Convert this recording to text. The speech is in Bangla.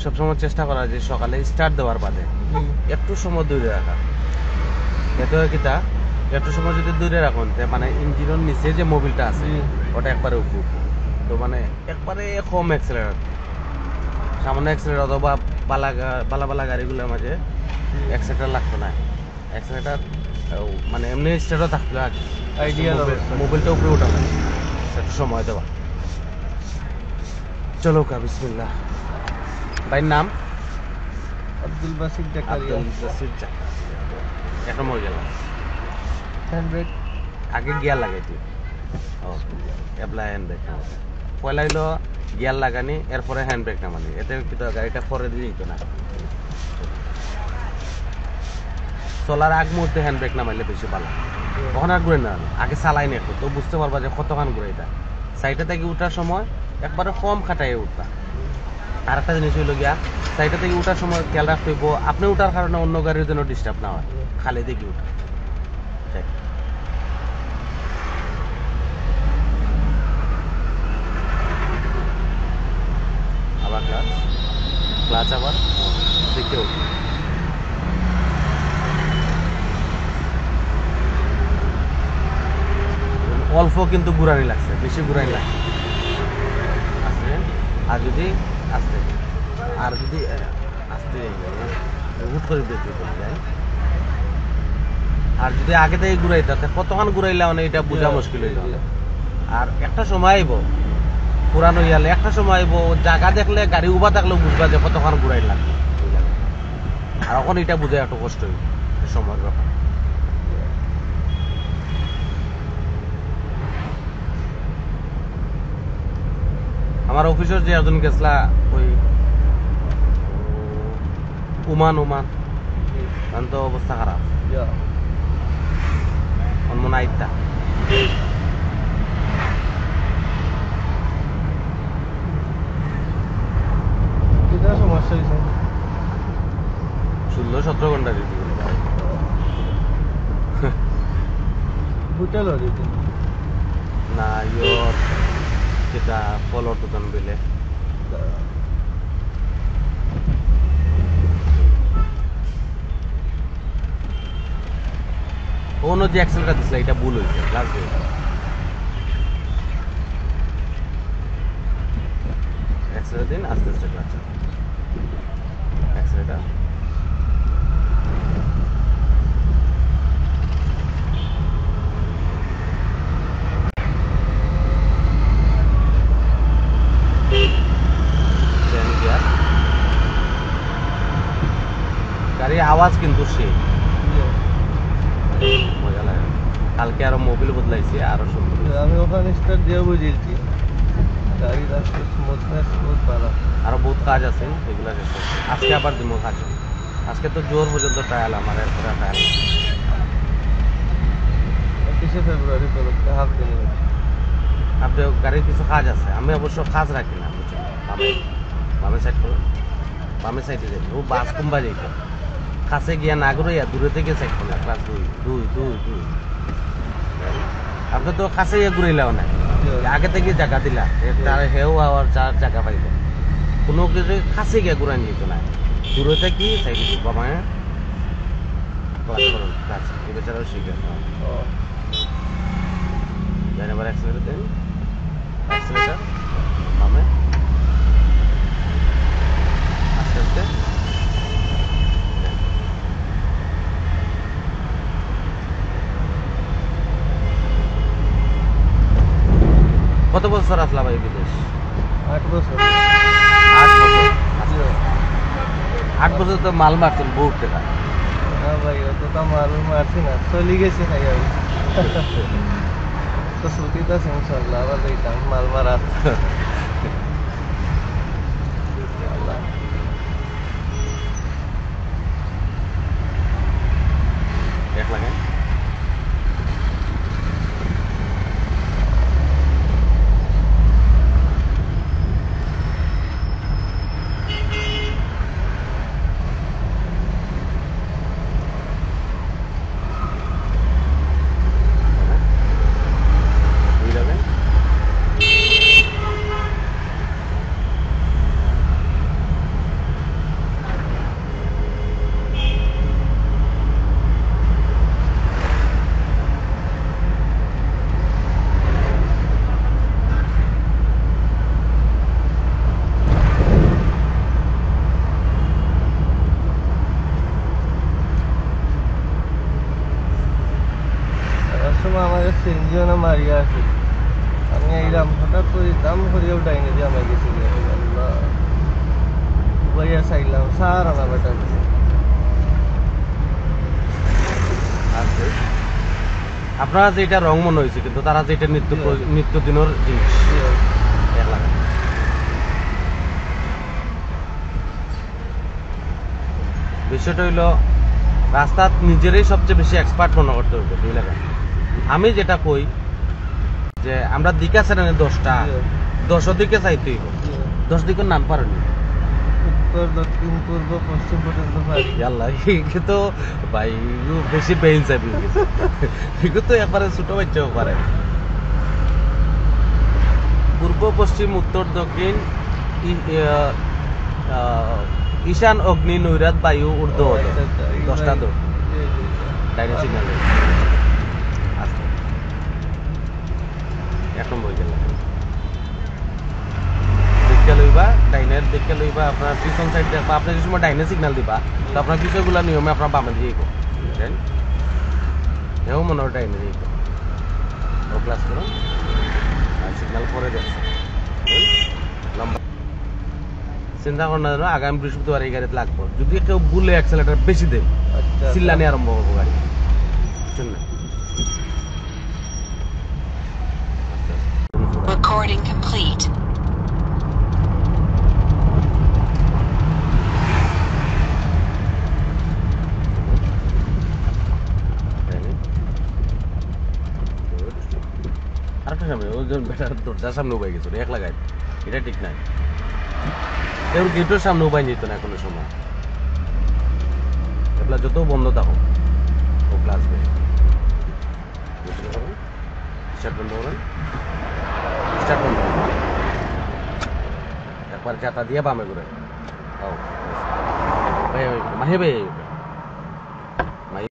সবসময় চেষ্টা করা যে সকালে স্টার্ট দেওয়ার বাদে একটু সময় দূরে রাখা। এতে কিটা একটু সময় যদি দূরে রাখুন মানে ইঞ্জিনের নিচে যে মোবিলটা আছে ওটা একবারে উপর, তো মানে একবারে কম অ্যাক্সেলারেটর, সামান্য অ্যাক্সেলারেটর অথবা বালা গাড়িগুলোর মাঝে অ্যাক্সেলারেটর লাগতো না। অ্যাক্সেলারেটর মানে এমনি স্টার্টও থাকতো আইডিয়া, মোবিলটা উপরে উঠানো, একটু সময় দেওয়া। চলো কা বিসমিল্লাহ। ভাইয়ের নাম আব্দুল বাসির জাকারিয়া। এখন মরে গেলাম। হ্যান্ডব্রেক আগে গিয়ার লাগাইছি, এবলা হ্যান্ডব্রেক পয়লা হইলো গিয়ার লাগানি, এরপরে হ্যান্ডব্রেক নামানি, এতে কিন্তু গাড়িটা পরে দিয়ে দিত না। চলার আগ মুহূর্তে হ্যান্ডব্রেক নামাইলে বেশি ভালো, তখন আর ঘুরে না, আগে চালাই না একটু, তো বুঝতে পারবা যে কতক্ষণ ঘুরাইটা। সাইডে থেকে উঠার সময় একবারে কম খাটাইয়ে উঠবা। আর একটা জিনিস হইল গিয়া, সাইডে থেকে উঠার সময় খেয়াল রাখতে হইব আপনি উঠার কারণে অন্য গাড়ির জন্য ডিস্টার্ব না হয়, খালি দেখি উঠা। আবার ক্লাচ আবার দেখে উঠি। অল্প কিন্তু ঘুরানি লাগছে, বেশি ঘুরানি লাগছে আস্তে। আর যদি আস্তে হুট করে বেশি করে যায়। আর যদি আগে থেকে ঘুরাই তাতে কতক্ষণ ঘুরাইলে মানে এটা বোঝা মুশকিল হয়ে যাবে। আর একটা সময় আইব পুরানো ইয়ালে, একটা সময় আইব জায়গা দেখলে গাড়ি উবা থাকলেও বুঝবা যে কতক্ষণ ঘুরাই লাগবে। আর এখন এটা বুঝে একটু কষ্ট হইব সময়ের ব্যাপার। আমার অফিসের যে একজন গেছলা ওই ওমান তো অবস্থা খারাপ, মনে আইতা সমস্যা হয়েছে 16-17 ঘন্টা ডিউটি করে হোটেল না ইয়োর যেটা ফলর দোকান বেলে অন্য যে অ্যাক্সেলটা দিছিল এটা ভুল হয়েছে। লাস্ট অ্যাক্সেলের দিন আস্তে আস্তে ক্লাচ অ্যাক্সেলটা গাড়ির আওয়াজ কিন্তু সেই মজা লাগে। কালকে আরো মোবিল বদলাইছি, আরো সুন্দর। আমি ওখানে স্টার্ট দিয়ে বুঝেছি গাড়ির রাস্তা স্মুথনেস বহুত ভালো। আরো বহুত কাজ আছে এগুলা শেষ করছি। আজকে আবার দিব কাজ, আজকে তো জোর পর্যন্ত ট্রায়াল, আমার এরপরে ট্রায়াল 21 ফেব্রুয়ারি পর্যন্ত হাফ দিন। আপনি গাড়ির কিছু কাজ আছে, আমি অবশ্য কাজ রাখি না, বুঝছেন? বামে সাইড করুন, বামে সাইডে যাই ও বাস কুম্বা যাইতে কাছে গিয়া না ঘুরাইয়া দূরে থেকে সাইড করলাম। ক্লাস 2 আপনি তো কাছে গিয়ে ঘুরাইলাও না, আগে থেকে জায়গা দিলা, তার হেও আর যার জায়গা পাইল কোনো কিছু কাছে গিয়ে ঘুরাই যেত না, দূরে থেকে সাইডে বাবা ক্লাস করুন। কাজ এ বেচারাও শিখে দেন। এবার অ্যাক্সিলেটার দেন, অ্যাক্সিলেটার বামে আস্তে আস্তে। কত বছর আসলা ভাই বিদেশ? 8 বছর। 8 বছর তো মাল মারছেন বহুত টাকা। না ভাই অত তো মাল মারছি না, চলে গেছি খাই আমি তো ছুটিতে আছে ইনশাল্লাহ, আবার যাইতাম মাল মারা। এক লাগে মারিয়া আছে আমি এইরাম হঠাৎ করে দাম করিয়াও ডাইনে দিয়ে আমার গেছি আল্লাহ ভাইয়া চাইলাম স্যার আমার বেটা আছে আপনারা যেটা রং মনে হয়েছে কিন্তু তারা যেটা নিত্য দিনের জিনিস 1 লাখ বিষয়টা হইল রাস্তা নিজেরই সবচেয়ে বেশি এক্সপার্ট মনে করতে হবে 2 লাখ আমি যেটা কই যে আমরা দিকে আছে না 10টা 10 দিকে চাইতে হইব 10 দিকের নাম পারেনি উত্তর দক্ষিণ পূর্ব পশ্চিম পর্যন্ত পারি আল্লাহ তো ভাই বেশি বেইন চাইবি এগুলো তো একবারে ছোট বাচ্চাও পারে পূর্ব পশ্চিম উত্তর দক্ষিণ ঈশান অগ্নি নৈরাত বায়ু ঊর্ধ্ব 10টা তো ডাইনে সিগন্যাল আচ্ছা 1 নম্বর গেল দেখে লইবা ডাইনের দেখে লইবা আপনার পিছন সাইড দেখবা আপনি যে সময় ডাইনে সিগন্যাল দিবা তো আপনার বিষয়গুলো নিয়মে আপনার বামে দিয়ে গো বুঝলেন এও মনে হয় ডাইনে দিয়ে গো ও ক্লাস করুন আর সিগন্যাল পরে দেখছে লম্বা চিন্তা করেন না আগামী বৃহস্পতিবার এই গাড়িতে লাগবো যদি কেউ বুলে অ্যাক্সেলেটার বেশি দেয় চিল্লানি আরম্ভ করবো গাড়ি বুঝছেন না Recording complete. আরেকটা সামনে ওজন বেটার দরজার সামনে উপায় গেছিল 1 লাগাই এটা ঠিক নাই কেউ গেটের সামনে উপায় যেত না কোনো সময় এগুলা যত বন্ধ থাকো ও ক্লাস বে স্টার্ট বন্ধ করেন স্টার্ট বন্ধ করেন একবার চাটা দিয়ে বামে করে মাহে বে